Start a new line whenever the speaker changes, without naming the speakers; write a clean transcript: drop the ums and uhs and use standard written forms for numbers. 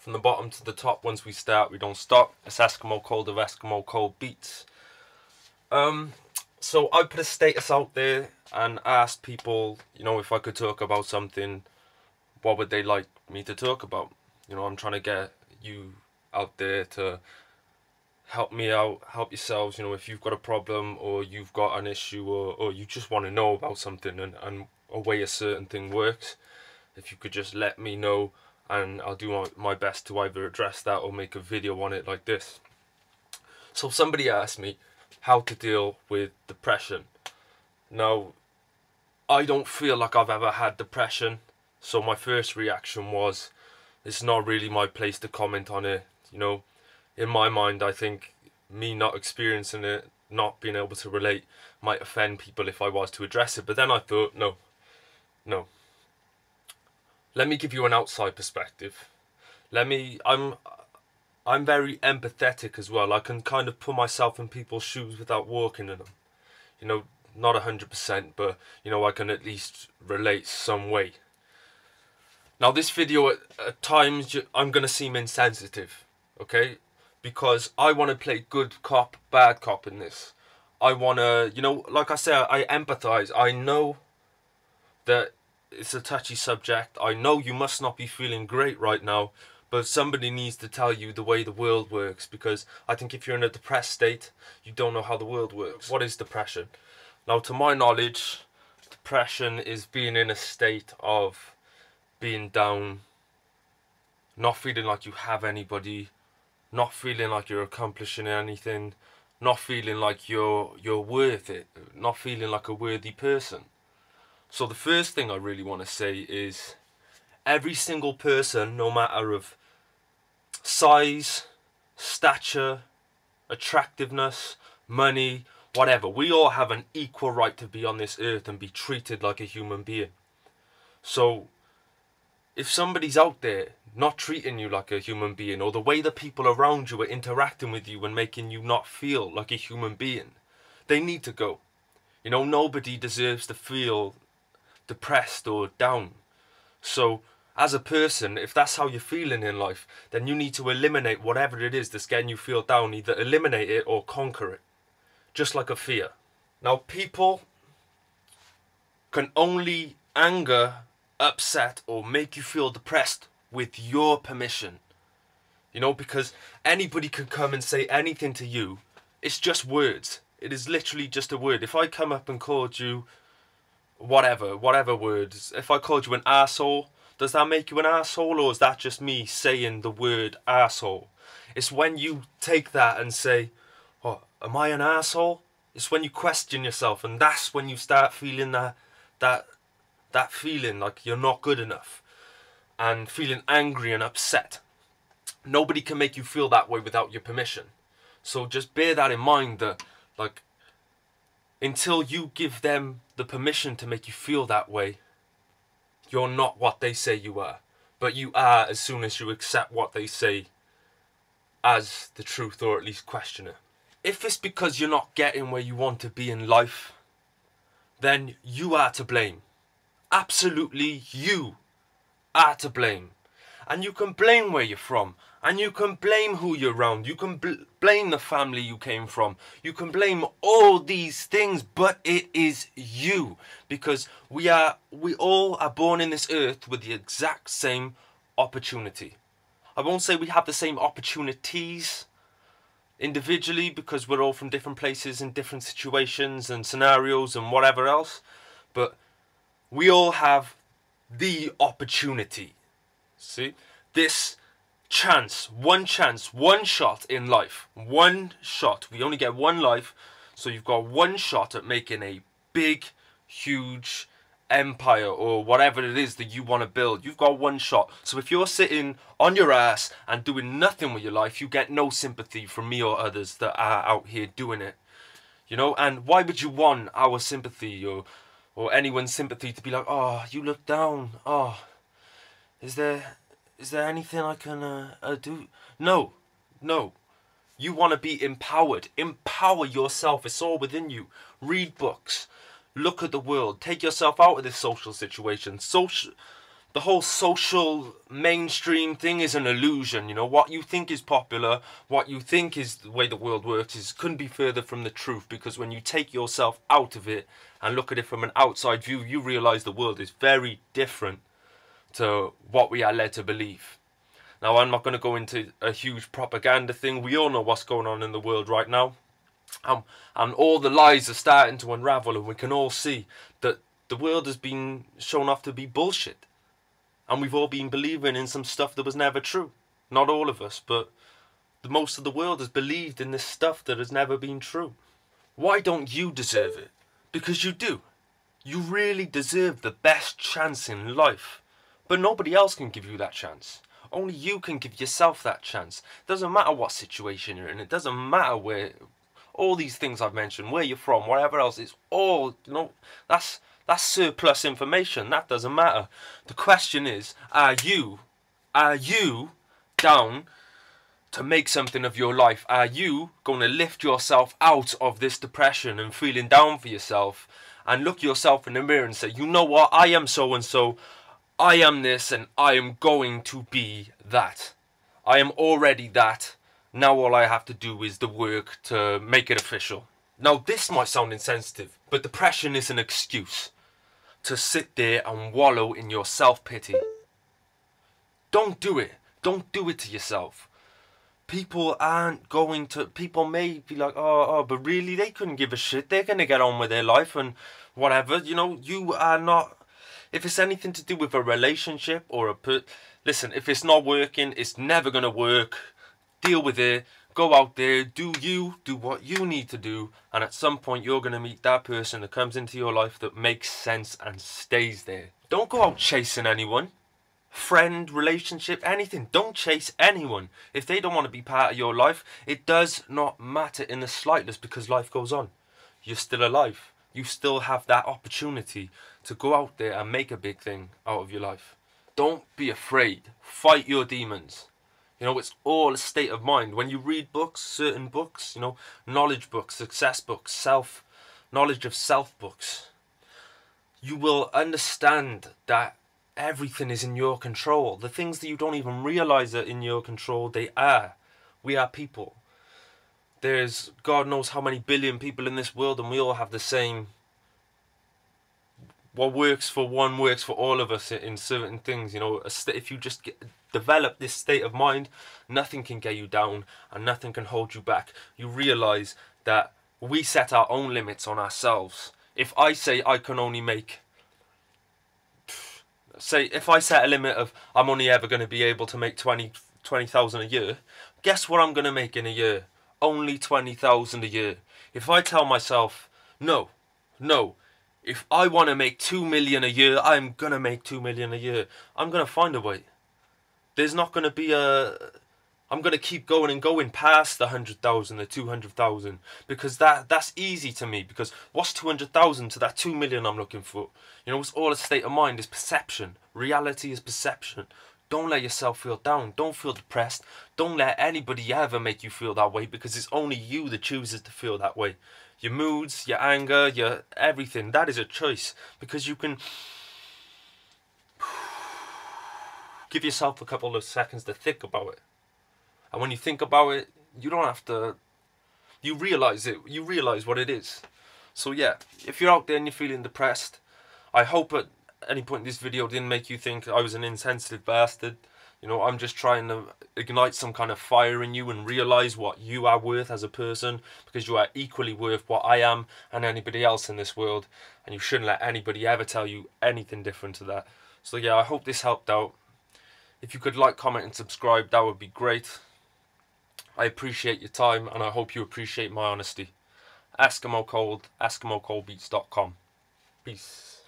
from the bottom to the top. Once we start, we don't stop. It's Esskimo Cold of Esskimo Cold Beats. So I put a status out there and asked people, you know, if I could talk about something, what would they like me to talk about? You know, I'm trying to get you out there to help me out, help yourselves. You know, if you've got a problem or you've got an issue, or you just want to know about something and a way a certain thing works, if you could just let me know, and I'll do my best to either address that or make a video on it like this. So somebody asked me how to deal with depression. Now, I don't feel like I've ever had depression, so my first reaction was, it's not really my place to comment on it. You know, in my mind, I think me not experiencing it, not being able to relate, might offend people if I was to address it. But then I thought, no. Let me give you an outside perspective. I'm very empathetic as well. I can kind of put myself in people's shoes without walking in them. You know, not 100%, but, you know, I can at least relate some way. Now, this video, at times, I'm going to seem insensitive, okay? Because I want to play good cop, bad cop in this. I want to, you know, like I said, I empathize. I know that it's a touchy subject. I know you must not be feeling great right now, but somebody needs to tell you the way the world works, because I think if you're in a depressed state, you don't know how the world works. What is depression? Now, to my knowledge, depression is being in a state of being down, not feeling like you have anybody, not feeling like you're accomplishing anything, not feeling like you're worth it, not feeling like a worthy person. So the first thing I really want to say is, every single person, no matter of size, stature, attractiveness, money, whatever, we all have an equal right to be on this earth and be treated like a human being. So if somebody's out there not treating you like a human being, or the way the people around you are interacting with you and making you not feel like a human being, they need to go. You know, nobody deserves to feel depressed or down. So as a person, if that's how you're feeling in life, then you need to eliminate whatever it is that's getting you feel down. Either eliminate it or conquer it, just like a fear. Now, people can only anger, upset, or make you feel depressed with your permission. You know, because anybody can come and say anything to you. It's just words. It is literally just a word. If I come up and called you whatever words, if I called you an arsehole, does that make you an arsehole, or is that just me saying the word arsehole? It's when you take that and say, oh, am I an arsehole? It's when you question yourself, and that's when you start feeling that feeling like you're not good enough, and feeling angry and upset. Nobody can make you feel that way without your permission. So just bear that in mind, that like, until you give them the permission to make you feel that way, you're not what they say you are. But you are as soon as you accept what they say as the truth, or at least question it. If it's because you're not getting where you want to be in life, then you are to blame. Absolutely, you are to blame. And you can blame where you're from, and you can blame who you're around, you can blame the family you came from, you can blame all these things, but it is you. Because we all are born in this earth with the exact same opportunity. I won't say we have the same opportunities individually, because we're all from different places in different situations and scenarios and whatever else, but we all have the opportunity. See, this chance, one shot in life, one shot. We only get one life, so you've got one shot at making a big, huge empire or whatever it is that you want to build. You've got one shot. So if you're sitting on your ass and doing nothing with your life, you get no sympathy from me or others that are out here doing it. You know, and why would you want our sympathy or anyone's sympathy to be like, oh, you look down, oh, is there anything I can do? No. You want to be empowered. Empower yourself. It's all within you. Read books. Look at the world. Take yourself out of this social situation. the whole social mainstream thing is an illusion. You know, what you think is popular, what you think is the way the world works, couldn't be further from the truth. Because when you take yourself out of it and look at it from an outside view, you realise the world is very different to what we are led to believe. Now, I'm not going to go into a huge propaganda thing. We all know what's going on in the world right now. And all the lies are starting to unravel, and we can all see that the world has been shown off to be bullshit. And we've all been believing in some stuff that was never true. Not all of us, but most of the world has believed in this stuff that has never been true. Why don't you deserve it? Because you do. You really deserve the best chance in life. But nobody else can give you that chance. Only you can give yourself that chance. It doesn't matter what situation you're in. It doesn't matter where... all these things I've mentioned, where you're from, whatever else, it's all, you know, that's surplus information. That doesn't matter. The question is, are you down to make something of your life? Are you going to lift yourself out of this depression and feeling down for yourself and look yourself in the mirror and say, you know what, I am so and so, I am this, and I am going to be that. I am already that. Now all I have to do is the work to make it official. Now this might sound insensitive, but depression is an excuse to sit there and wallow in your self-pity. Don't do it. Don't do it to yourself. People aren't going to... people may be like, oh, but really they couldn't give a shit. They're going to get on with their life and whatever. You know, you are not... if it's anything to do with a relationship or a... listen, if it's not working, it's never going to work. Deal with it, go out there, do you, do what you need to do, and at some point you're going to meet that person that comes into your life that makes sense and stays there. Don't go out chasing anyone. Friend, relationship, anything. Don't chase anyone. If they don't want to be part of your life, it does not matter in the slightest, because life goes on. You're still alive. You still have that opportunity to go out there and make a big thing out of your life. Don't be afraid. Fight your demons. You know, it's all a state of mind. When you read books, certain books, you know, knowledge books, success books, knowledge of self books, you will understand that everything is in your control. The things that you don't even realize are in your control, they are. We are people. There's God knows how many billion people in this world, and we all have the same... what works for one works for all of us in certain things. You know, if you just develop this state of mind, nothing can get you down and nothing can hold you back. You realize that we set our own limits on ourselves. If I say I can only make... say, if I set a limit of I'm only ever going to be able to make 20,000 a year, guess what I'm going to make in a year? Only 20,000 a year. If I tell myself, no, if I want to make 2 million a year, I'm going to make 2 million a year. I'm going to find a way. There's not going to be a... I'm going to keep going and going past the 100,000, the 200,000. Because that's easy to me. Because what's 200,000 to that 2 million I'm looking for? You know, it's all a state of mind. It's perception. Reality is perception. Don't let yourself feel down. Don't feel depressed. Don't let anybody ever make you feel that way. Because it's only you that chooses to feel that way. Your moods, your anger, your everything, that is a choice. Because you can give yourself a couple of seconds to think about it. And when you think about it, you don't have to... you realise it. You realise what it is. So yeah, if you're out there and you're feeling depressed, I hope at any point in this video didn't make you think I was an insensitive bastard. You know, I'm just trying to ignite some kind of fire in you and realise what you are worth as a person, because you are equally worth what I am and anybody else in this world, and you shouldn't let anybody ever tell you anything different to that. So yeah, I hope this helped out. If you could like, comment and subscribe, that would be great. I appreciate your time, and I hope you appreciate my honesty. Esskimo Cold, EskimoColdBeats.com. Peace.